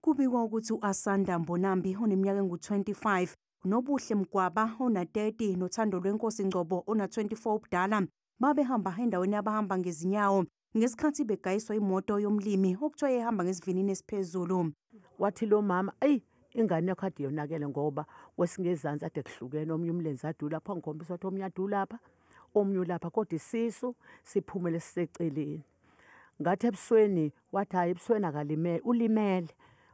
Kubikwa ukuthi uAsanda Mbonambi oneminyaka engu-25, Nobuhle Mgwaba ona-30 noThando Lwenkosi Ngcobo ona-24 ubudala babehamba endaweni abahamba ngezinyawo ngesikhathi begayiswa imoto yomlimi okuthiwa ehamba ngesivinini esiphezulu. Wathi lo mama, ingane yakho kade yonakele ngoba kwesingezansi ade kuhlukene, omunye umlenze adula lapha, ngikhombisa ukuthi omunye adula lapha, omunye ulapha, kodwa isisu siphumele siseceleni. Ngathi ebusweni, wathi hayi ebusweni akalimele, ulimele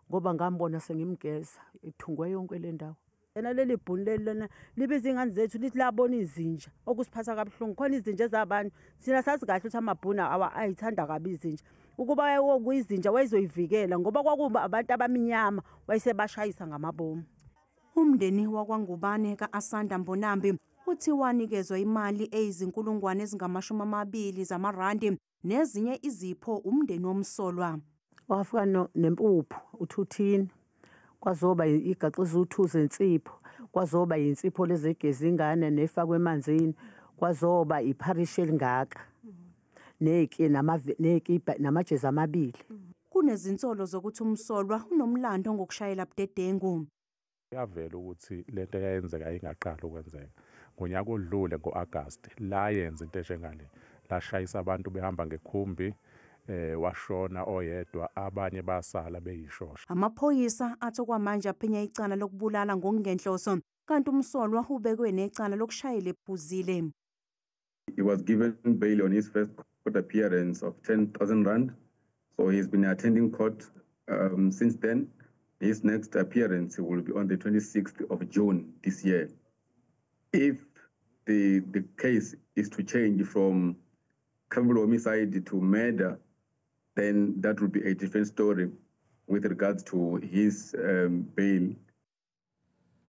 ngoba ngambona sengimgeza, ithungwe yonke le ndawo. Yena leli bhunu leli lona libiza ingane zethu lithi labona izinja okusiphatha kabuhlungu. Khona izinja ezabantu thina sazi kahle ukuthi amabhunu ayithanda kabi izinja. Ukuba kuyizinja wayezoyivikela ngoba kwakuba abantu abaminyama wayesebashayisa ngamabomu. Umndeni wakwaNgubane kaAsanda Mbonambi uthi wanikezwa imali eyizinkulungwane ezingama-20 zamarandi nezinye izipho umndeni womsolwa. Wafika nempuphu uthuthini, kwazoba igaxa eziwu-2 zensipho, kwazoba yinsipho lezegezi ingane nefakwe emanzini, kwazoba iparishi elingaka nekipa namajezi amabili. Kunezinsolo zokuthi umsolwa unomlando ngokushayela budedengu. Yavela ukuthi lento eyayenzeka ingaqala ukwenzeka. Ngonyaka odlule ngo-August la yenza into enjengale. Lashayisa abantu behamba ngekhumbi, washona oyedwa, abanye basala beyishosha. Amaphoyisa athi okwamanje aphinya icala lokubulala ngokungenhloso kanti umsolwa ubekwe necala lokushayela ephuzile. He was given bail on his first court appearance of 10,000 rand. So he's been attending court since then. His next appearance will be on the 26th of June this year. If the case is to change from criminal homicide to murder, then that would be a different story with regards to his bail.